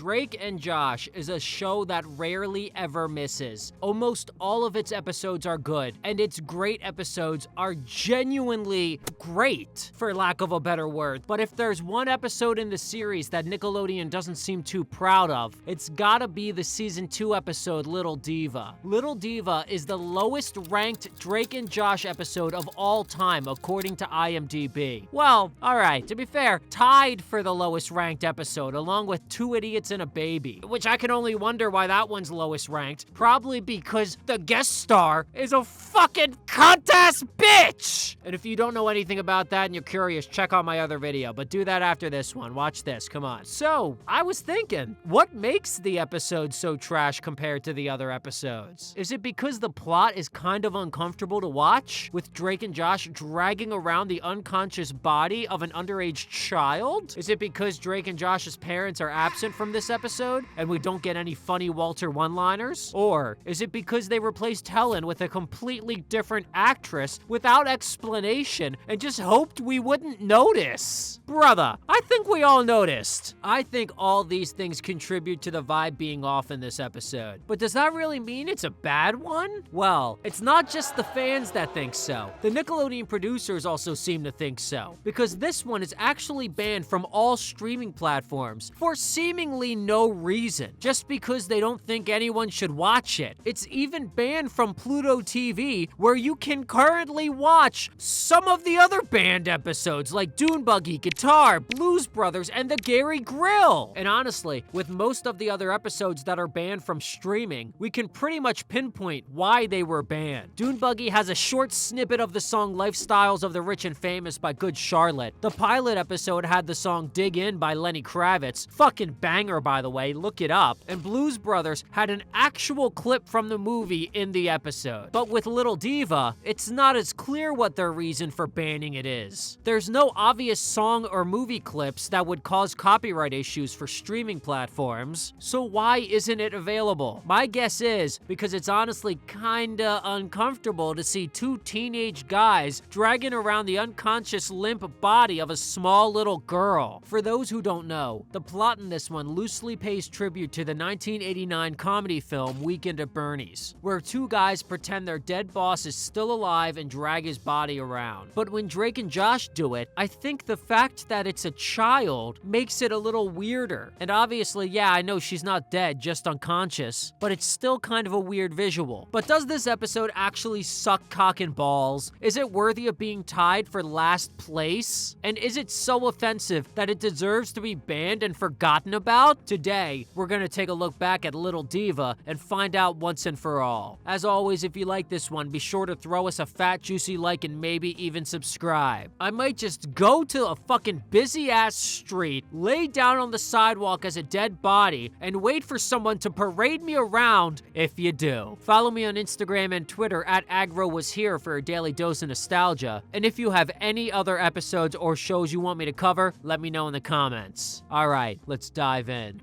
Drake and Josh is a show that rarely ever misses. Almost all of its episodes are good, and its great episodes are genuinely great, for lack of a better word. But if there's one episode in the series that Nickelodeon doesn't seem too proud of, it's gotta be the season 2 episode Little Diva. Little Diva is the lowest ranked Drake and Josh episode of all time, according to IMDb. Well, alright, to be fair, tied for the lowest ranked episode, along with Two Idiots and a Baby, which I can only wonder why that one's lowest ranked. Probably because the guest star is a fucking cunt-ass bitch! And if you don't know anything about that and you're curious, check out my other video, but do that after this one. Watch this, come on. So, I was thinking, what makes the episode so trash compared to the other episodes? Is it because the plot is kind of uncomfortable to watch, with Drake and Josh dragging around the unconscious body of an underage child? Is it because Drake and Josh's parents are absent from this episode, and we don't get any funny Walter one-liners? Or is it because they replaced Helen with a completely different actress without explanation and just hoped we wouldn't notice? Brother, I think we all noticed. I think all these things contribute to the vibe being off in this episode. But does that really mean it's a bad one? Well, it's not just the fans that think so. The Nickelodeon producers also seem to think so, because this one is actually banned from all streaming platforms for seemingly no reason, just because they don't think anyone should watch it. It's even banned from Pluto TV, where you can currently watch some of the other banned episodes like Dune Buggy, Guitar, Blues Brothers, and The Gary Grill. And honestly, with most of the other episodes that are banned from streaming, we can pretty much pinpoint why they were banned. Dune Buggy has a short snippet of the song Lifestyles of the Rich and Famous by Good Charlotte. The pilot episode had the song Dig In by Lenny Kravitz. Fucking banger, by the way, look it up. And Blues Brothers had an actual clip from the movie in the episode. But with Little Diva, it's not as clear what their reason for banning it is. There's no obvious song or movie clips that would cause copyright issues for streaming platforms, so why isn't it available? My guess is because it's honestly kinda uncomfortable to see two teenage guys dragging around the unconscious limp body of a small little girl. For those who don't know, the plot in this one loosely pays tribute to the 1989 comedy film Weekend at Bernie's, where two guys pretend their dead boss is still alive and drag his body around. But when Drake and Josh do it, I think the fact that it's a child makes it a little weirder. And obviously, yeah, I know she's not dead, just unconscious, but it's still kind of a weird visual. But does this episode actually suck cock and balls? Is it worthy of being tied for last place? And is it so offensive that it deserves to be banned and forgotten about? Today, we're gonna take a look back at Little Diva and find out once and for all. As always, if you like this one, be sure to throw us a fat, juicy like and maybe even subscribe. I might just go to a fucking busy-ass street, lay down on the sidewalk as a dead body, and wait for someone to parade me around if you do. Follow me on Instagram and Twitter at AgroWasHere for a daily dose of nostalgia. And if you have any other episodes or shows you want me to cover, let me know in the comments. Alright, let's dive in.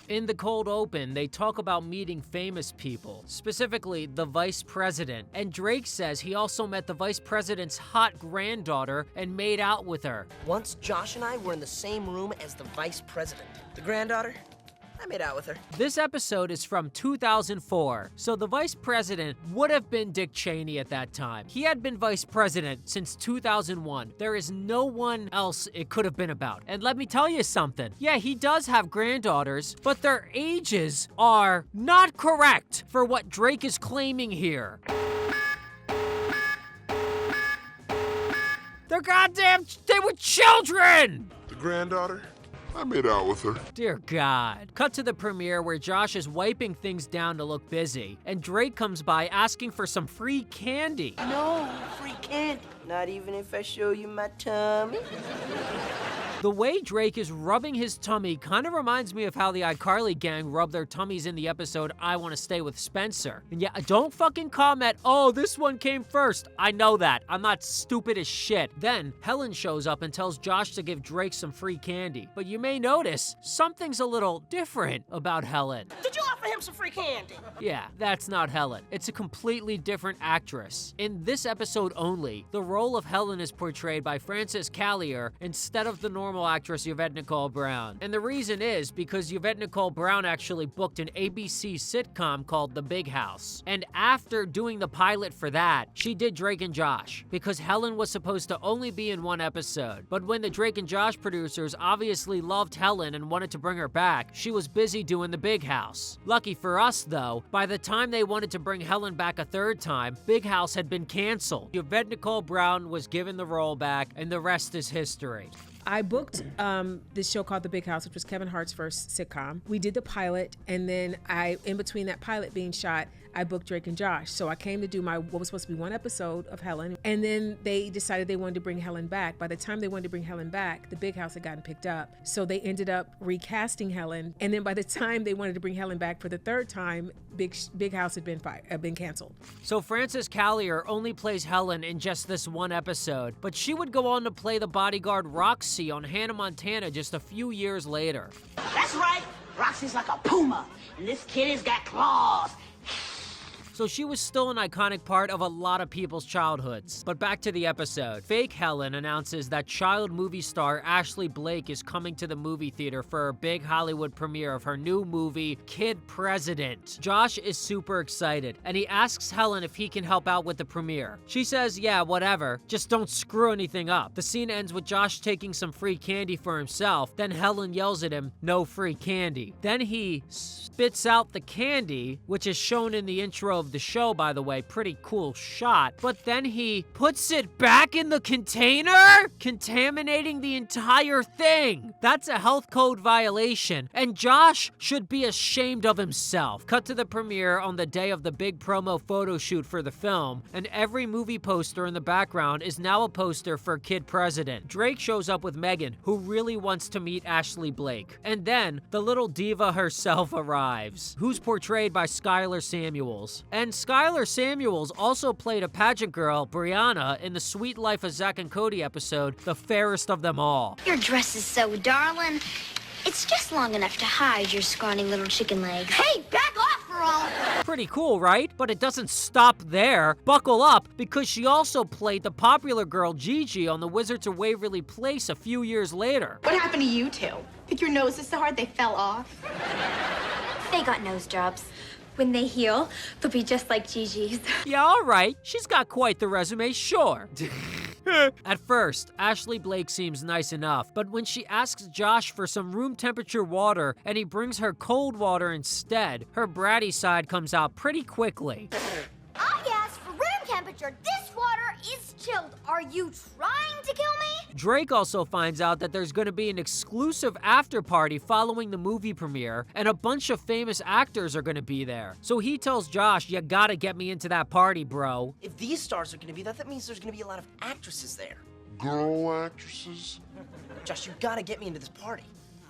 In the cold open, they talk about meeting famous people, specifically the vice president. And Drake says he also met the vice president's hot granddaughter and made out with her. Once Josh and I were in the same room as the vice president. The granddaughter? I made out with her. This episode is from 2004, so the vice president would have been Dick Cheney at that time. He had been vice president since 2001. There is no one else it could have been about. And let me tell you something. Yeah, he does have granddaughters, but their ages are not correct for what Drake is claiming here. They're they were children! The granddaughter? I made out with her. Dear God. Cut to the premiere where Josh is wiping things down to look busy, and Drake comes by asking for some free candy. No, free candy. Not even if I show you my tummy. The way Drake is rubbing his tummy kind of reminds me of how the iCarly gang rubbed their tummies in the episode I Want to Stay with Spencer. And yeah, don't fucking comment, oh, this one came first. I know that. I'm not stupid as shit. Then, Helen shows up and tells Josh to give Drake some free candy. But you may notice, something's a little different about Helen. Did you offer offer him some free candy. Yeah, that's not Helen. It's a completely different actress. In this episode only, the role of Helen is portrayed by Frances Callier instead of the normal actress Yvette Nicole Brown. And the reason is because Yvette Nicole Brown actually booked an ABC sitcom called The Big House. And after doing the pilot for that, she did Drake and Josh, because Helen was supposed to only be in one episode. But when the Drake and Josh producers obviously loved Helen and wanted to bring her back, she was busy doing The Big House. Lucky for us, though, by the time they wanted to bring Helen back a third time, Big House had been canceled. Yvette Nicole Brown was given the role back, and the rest is history. I booked this show called The Big House, which was Kevin Hart's first sitcom. We did the pilot, and then in between that pilot being shot, I booked Drake and Josh. So I came to do what was supposed to be one episode of Helen, and then they decided they wanted to bring Helen back. By the time they wanted to bring Helen back, The Big House had gotten picked up. So they ended up recasting Helen, and then by the time they wanted to bring Helen back for the third time, Big House had been canceled. So Frances Callier only plays Helen in just this one episode, but she would go on to play the bodyguard Roxy on Hannah Montana just a few years later. That's right. Roxy's like a puma, and this kitty's got claws. So she was still an iconic part of a lot of people's childhoods. But back to the episode. Fake Helen announces that child movie star Ashley Blake is coming to the movie theater for a big Hollywood premiere of her new movie, Kid President. Josh is super excited, and he asks Helen if he can help out with the premiere. She says, yeah, whatever, just don't screw anything up. The scene ends with Josh taking some free candy for himself, then Helen yells at him, no free candy. Then he spits out the candy, which is shown in the intro of the show, by the way, pretty cool shot, but then he puts it back in the container, contaminating the entire thing. That's a health code violation, and Josh should be ashamed of himself. Cut to the premiere on the day of the big promo photo shoot for the film, and every movie poster in the background is now a poster for Kid President. Drake shows up with Megan, who really wants to meet Ashley Blake, and then the little diva herself arrives, who's portrayed by Skylar Samuels. And Skylar Samuels also played a pageant girl, Brianna, in the Sweet Life of Zack and Cody episode, The Fairest of Them All. Your dress is so darling. It's just long enough to hide your scrawny little chicken legs. Hey, back off, Merle! Pretty cool, right? But it doesn't stop there. Buckle up, because she also played the popular girl Gigi on The Wizards of Waverly Place a few years later. What happened to you two? Think your nose is so hard they fell off? They got nose jobs. When they heal, they'll be just like Gigi's. Yeah, all right. She's got quite the resume, sure. At first, Ashley Blake seems nice enough, but when she asks Josh for some room temperature water and he brings her cold water instead, her bratty side comes out pretty quickly. I asked for room temperature. This water is chilled. Are you trying to kill me? Drake also finds out that there's going to be an exclusive after party following the movie premiere, and a bunch of famous actors are going to be there. So he tells Josh, you gotta get me into that party, bro. If these stars are gonna be there, that means there's gonna be a lot of actresses there. Girl actresses? Josh, you gotta get me into this party.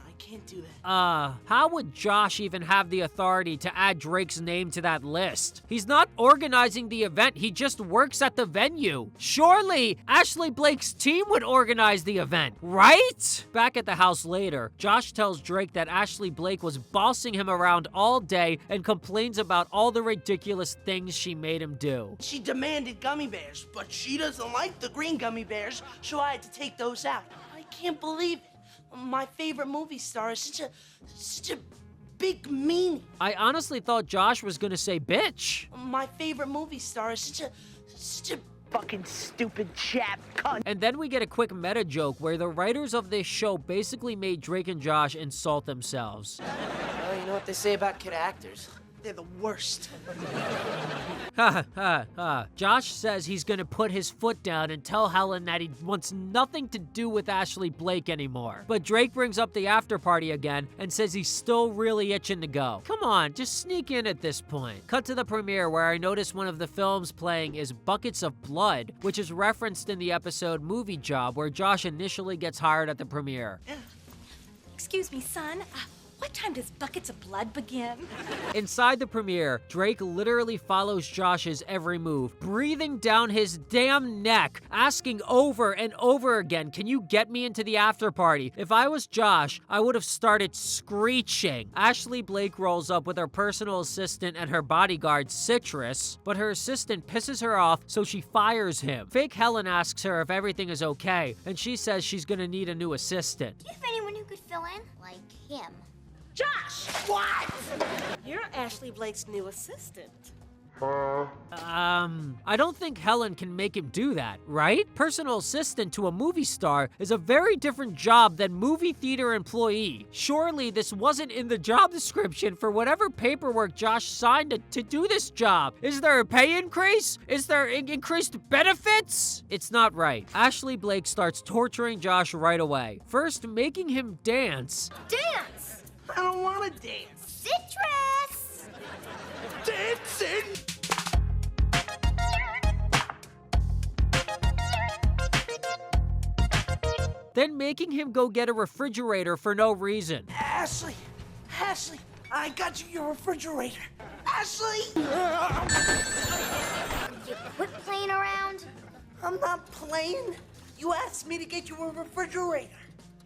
I can't do that. How would Josh even have the authority to add Drake's name to that list? He's not organizing the event, he just works at the venue. Surely, Ashley Blake's team would organize the event, right? Back at the house later, Josh tells Drake that Ashley Blake was bossing him around all day and complains about all the ridiculous things she made him do. She demanded gummy bears, but she doesn't like the green gummy bears, so I had to take those out. I can't believe it. My favorite movie star is such a big meanie. I honestly thought Josh was gonna say bitch. My favorite movie star is such a fucking stupid chap cunt. And then we get a quick meta joke where the writers of this show basically made Drake and Josh insult themselves. Well, you know what they say about kid actors. They're the worst. Ha ha ha. Josh says he's gonna put his foot down and tell Helen that he wants nothing to do with Ashley Blake anymore. But Drake brings up the after party again and says he's still really itching to go. Come on, just sneak in at this point. Cut to the premiere where I notice one of the films playing is Buckets of Blood, which is referenced in the episode Movie Job, where Josh initially gets hired at the premiere. Excuse me, son. What time does Buckets of Blood begin? Inside the premiere, Drake literally follows Josh's every move, breathing down his damn neck, asking over and over again, can you get me into the after party? If I was Josh, I would have started screeching. Ashley Blake rolls up with her personal assistant and her bodyguard, Citrus, but her assistant pisses her off, so she fires him. Fake Helen asks her if everything is okay, and she says she's gonna need a new assistant. Do you have anyone who could fill in? Like him. Josh! What? You're Ashley Blake's new assistant. I don't think Helen can make him do that, right? Personal assistant to a movie star is a very different job than movie theater employee. Surely this wasn't in the job description for whatever paperwork Josh signed to do this job. Is there a pay increase? Is there increased benefits? It's not right. Ashley Blake starts torturing Josh right away. First, making him dance. Dance! I don't want to dance. Citrus! Dancing! Then making him go get a refrigerator for no reason. Ashley, I got you your refrigerator. Ashley! You quit playing around? I'm not playing. You asked me to get you a refrigerator.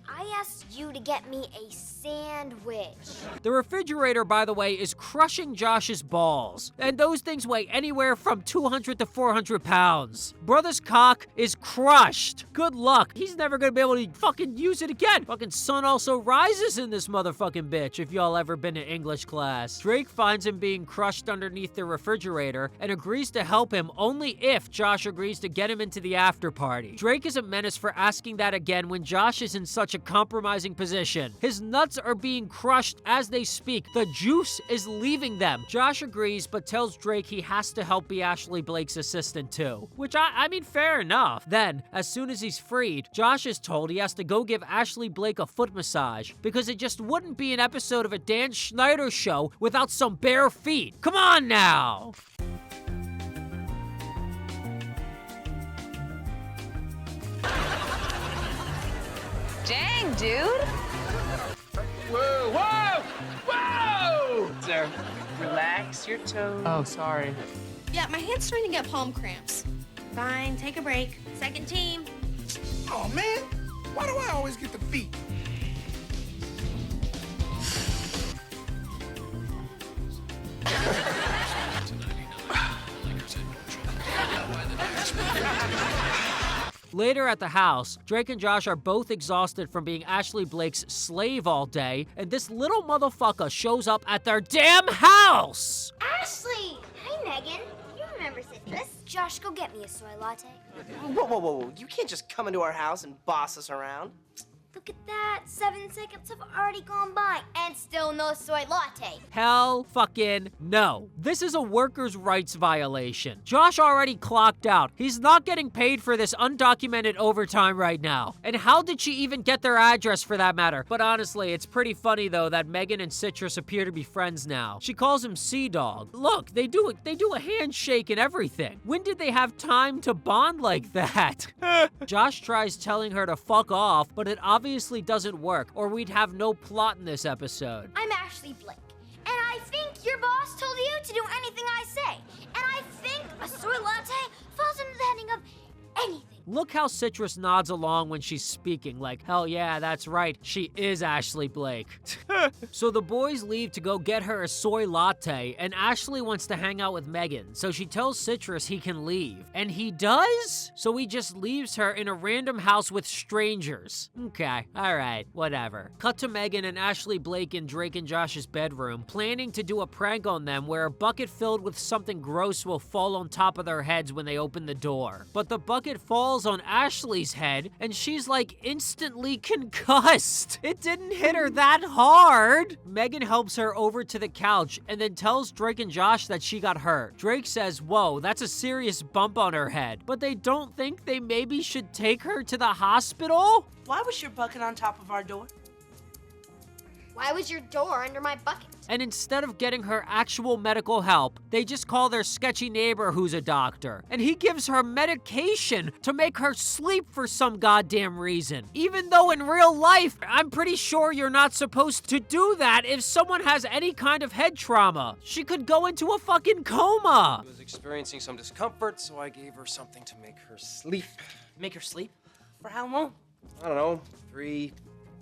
I asked you to get me a sandwich. The refrigerator, by the way, is crushing Josh's balls. And those things weigh anywhere from 200 to 400 pounds. Brother's cock is crushed. Good luck. He's never gonna be able to fucking use it again. Fucking sun also rises in this motherfucking bitch, if y'all ever been in English class. Drake finds him being crushed underneath the refrigerator and agrees to help him only if Josh agrees to get him into the after party. Drake is a menace for asking that again when Josh is in such a compromising position. His nuts are being crushed as they speak. The juice is leaving them. Josh agrees, but tells Drake he has to help be Ashley Blake's assistant too. Which, I mean, fair enough. Then, as soon as he's freed, Josh is told he has to go give Ashley Blake a foot massage because it just wouldn't be an episode of a Dan Schneider show without some bare feet. Come on now! Dang, dude! Whoa, whoa, whoa! Sir, relax your toes. Oh, sorry. Yeah, my hand's starting to get palm cramps. Fine, take a break. Second team. Oh, man. Why do I always get the feet? Later at the house, Drake and Josh are both exhausted from being Ashley Blake's slave all day, and this little motherfucker shows up at their damn house! Ashley! Hey, Megan. You remember Citrus? Josh, go get me a soy latte. Whoa. You can't just come into our house and boss us around. Look at that. 7 seconds have already gone by, and still no soy latte. Hell fucking no. This is a workers' rights violation. Josh already clocked out. He's not getting paid for this undocumented overtime right now. And how did she even get their address for that matter? But honestly, it's pretty funny though that Megan and Citrus appear to be friends now. She calls him Sea Dog. Look, they do a handshake and everything. When did they have time to bond like that? Josh tries telling her to fuck off, but it obviously doesn't work, or we'd have no plot in this episode. I'm Ashley Blake, and I think your boss told you to do anything I say. And I think a soy latte falls under the heading of anything. Look how Citrus nods along when she's speaking, like, hell yeah, that's right, she is Ashley Blake. So the boys leave to go get her a soy latte, and Ashley wants to hang out with Megan, so she tells Citrus he can leave. And he does? So he just leaves her in a random house with strangers. Okay, alright, whatever. Cut to Megan and Ashley Blake in Drake and Josh's bedroom, planning to do a prank on them where a bucket filled with something gross will fall on top of their heads when they open the door. But the bucket falls on Ashley's head, and she's like instantly concussed. It didn't hit her that hard. Megan helps her over to the couch and then tells Drake and Josh that she got hurt. Drake says, whoa, that's a serious bump on her head, but they don't think they maybe should take her to the hospital? Why was your bucket on top of our door? Why was your door under my bucket? And instead of getting her actual medical help, they just call their sketchy neighbor who's a doctor. And he gives her medication to make her sleep for some goddamn reason. Even though in real life, I'm pretty sure you're not supposed to do that if someone has any kind of head trauma. She could go into a fucking coma. She was experiencing some discomfort, so I gave her something to make her sleep. Make her sleep? For how long? I don't know, 3,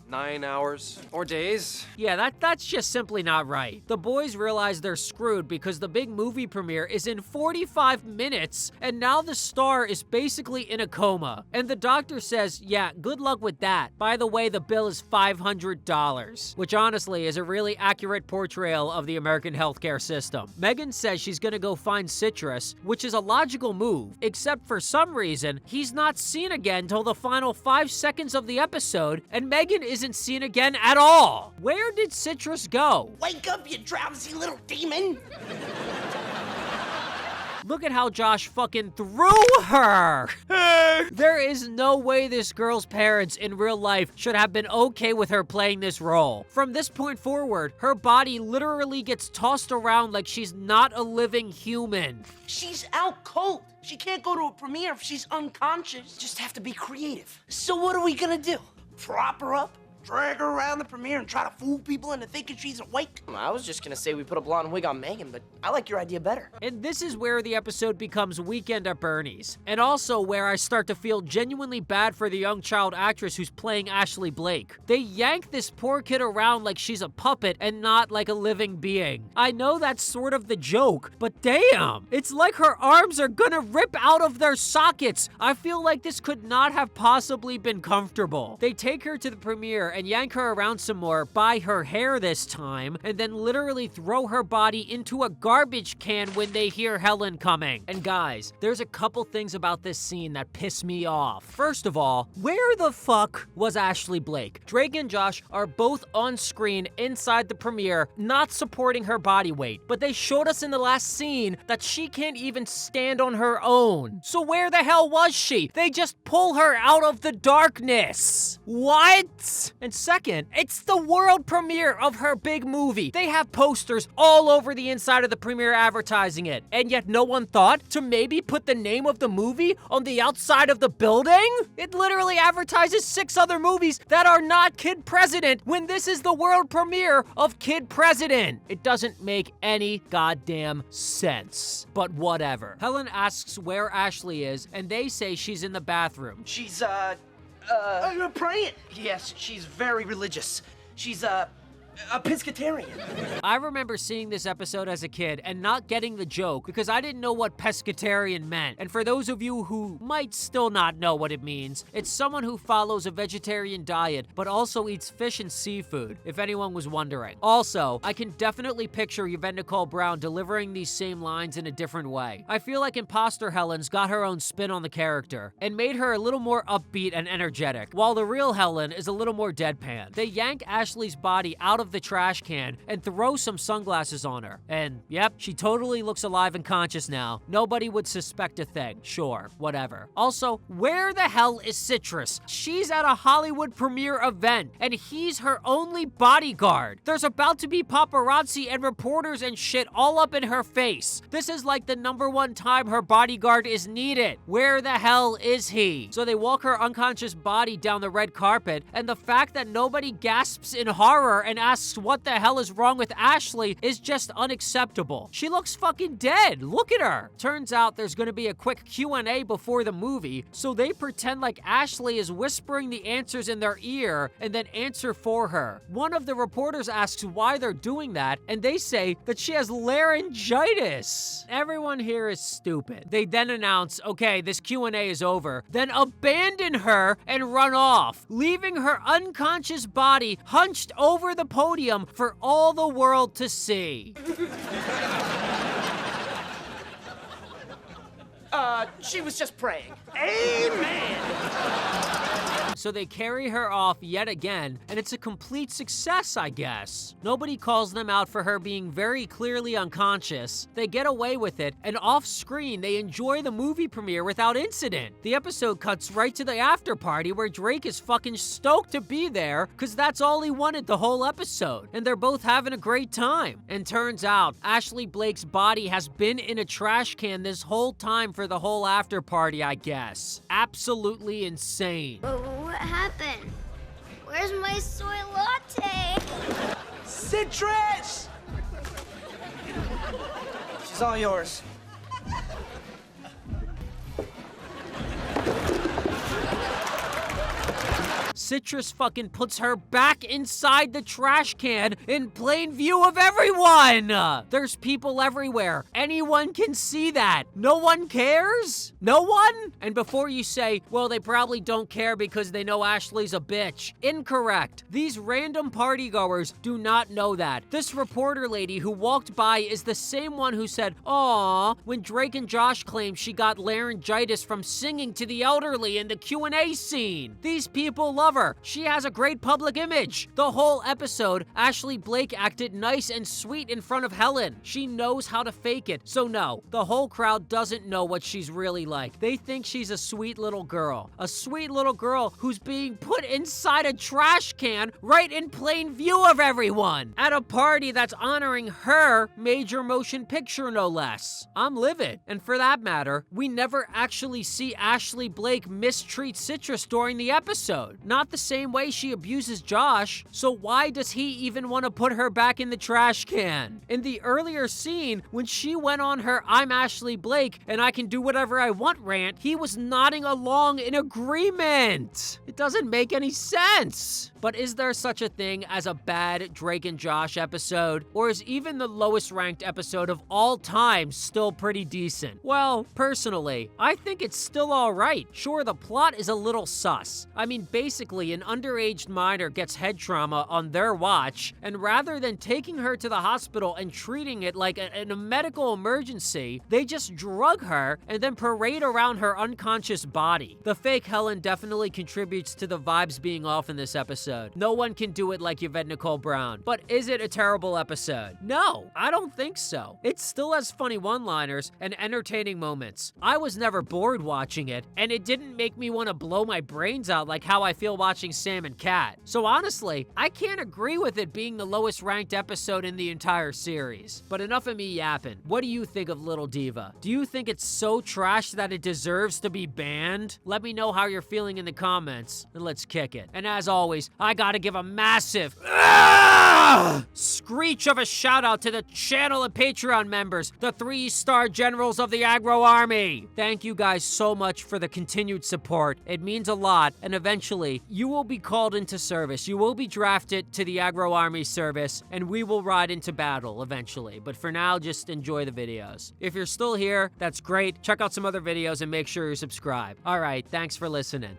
9 hours, or days. Yeah, that's just simply not right. The boys realize they're screwed because the big movie premiere is in 45 minutes, and now the star is basically in a coma. And the doctor says, yeah, good luck with that. By the way, the bill is $500, which honestly is a really accurate portrayal of the American healthcare system. Megan says she's gonna go find Citrus, which is a logical move, except for some reason, he's not seen again till the final 5 seconds of the episode, and Megan isn't seen again at all. Where did Citrus go? Wake up, you drowsy little demon! Look at how Josh fucking threw her. There is no way this girl's parents in real life should have been okay with her playing this role. From this point forward, her body literally gets tossed around like she's not a living human. She's out cold. She can't go to a premiere if she's unconscious. Just have to be creative. So what are we gonna do? Prop her up? Drag her around the premiere and try to fool people into thinking she's awake? I was just gonna say we put a blonde wig on Megan, but I like your idea better. And this is where the episode becomes Weekend at Bernie's. And also where I start to feel genuinely bad for the young child actress who's playing Ashley Blake. They yank this poor kid around like she's a puppet and not like a living being. I know that's sort of the joke, but damn! It's like her arms are gonna rip out of their sockets. I feel like this could not have possibly been comfortable. They take her to the premiere and yank her around some more by her hair this time, and then literally throw her body into a garbage can when they hear Helen coming. And guys, there's a couple things about this scene that piss me off. First of all, where the fuck was Ashley Blake? Drake and Josh are both on screen inside the premiere, not supporting her body weight, but they showed us in the last scene that she can't even stand on her own. So where the hell was she? They just pull her out of the darkness. What? And second, it's the world premiere of her big movie. They have posters all over the inside of the premiere advertising it. And yet no one thought to maybe put the name of the movie on the outside of the building? It literally advertises 6 other movies that are not Kid President when this is the world premiere of Kid President. It doesn't make any goddamn sense. But whatever. Helen asks where Ashley is, and they say she's in the bathroom. She's, praying. Yes, she's very religious. She's, a pescatarian. I remember seeing this episode as a kid and not getting the joke because I didn't know what pescatarian meant. And for those of you who might still not know what it means, it's someone who follows a vegetarian diet but also eats fish and seafood, if anyone was wondering. Also, I can definitely picture Yvette Nicole Brown delivering these same lines in a different way. I feel like Imposter Helen's got her own spin on the character and made her a little more upbeat and energetic, while the real Helen is a little more deadpan. They yank Ashley's body out of the trash can and throw some sunglasses on her. And yep, she totally looks alive and conscious now. Nobody would suspect a thing. Sure, whatever. Also, where the hell is Citrus? She's at a Hollywood premiere event and he's her only bodyguard. There's about to be paparazzi and reporters and shit all up in her face. This is like the #1 time her bodyguard is needed. Where the hell is he? So they walk her unconscious body down the red carpet, and the fact that nobody gasps in horror and asks what the hell is wrong with Ashley is just unacceptable. She looks fucking dead. Look at her. Turns out there's gonna be a quick Q&A before the movie, so they pretend like Ashley is whispering the answers in their ear and then answer for her. One of the reporters asks why they're doing that, and they say that she has laryngitis. Everyone here is stupid. They then announce, okay, this Q&A is over, then abandon her and run off, leaving her unconscious body hunched over the podium for all the world to see. She was just praying. Amen. So they carry her off yet again, and it's a complete success, I guess. Nobody calls them out for her being very clearly unconscious. They get away with it, and off-screen, they enjoy the movie premiere without incident. The episode cuts right to the after party where Drake is fucking stoked to be there, because that's all he wanted the whole episode. And they're both having a great time. And turns out, Ashley Blake's body has been in a trash can this whole time for the whole after party, I guess. Absolutely insane. What happened? Where's my soy latte? Citrus! She's all yours. Citrus fucking puts her back inside the trash can in plain view of everyone! There's people everywhere. Anyone can see that. No one cares? No one? And before you say, well, they probably don't care because they know Ashley's a bitch. Incorrect. These random partygoers do not know that. This reporter lady who walked by is the same one who said, "Aww," when Drake and Josh claimed she got laryngitis from singing to the elderly in the Q&A scene. These people love her. She has a great public image. The whole episode, Ashley Blake acted nice and sweet in front of Helen. She knows how to fake it. So no, the whole crowd doesn't know what she's really like. They think she's a sweet little girl. A sweet little girl who's being put inside a trash can right in plain view of everyone. At a party that's honoring her major motion picture, no less. I'm livid. And for that matter, we never actually see Ashley Blake mistreat Citrus during the episode. Not the same way she abuses Josh, so why does he even want to put her back in the trash can? In the earlier scene, when she went on her "I'm Ashley Blake and I can do whatever I want" rant, he was nodding along in agreement. It doesn't make any sense. But is there such a thing as a bad Drake and Josh episode? Or is even the lowest ranked episode of all time still pretty decent? Well, personally, I think it's still alright. Sure, the plot is a little sus. I mean, basically, an underage minor gets head trauma on their watch, and rather than taking her to the hospital and treating it like a medical emergency, they just drug her and then parade around her unconscious body. The fake Helen definitely contributes to the vibes being off in this episode. No one can do it like Yvette Nicole Brown. But is it a terrible episode? No, I don't think so. It still has funny one-liners and entertaining moments. I was never bored watching it, and it didn't make me want to blow my brains out like how I feel watching Sam and Cat. So honestly, I can't agree with it being the lowest ranked episode in the entire series. But enough of me yapping. What do you think of Little Diva? Do you think it's so trash that it deserves to be banned? Let me know how you're feeling in the comments, and let's kick it. And as always, I gotta give a massive screech of a shout out to the channel and Patreon members, the 3-star generals of the Agro Army. Thank you guys so much for the continued support. It means a lot, and eventually, you will be called into service. You will be drafted to the Agro Army service, and we will ride into battle eventually. But for now, just enjoy the videos. If you're still here, that's great. Check out some other videos and make sure you subscribe. All right, thanks for listening.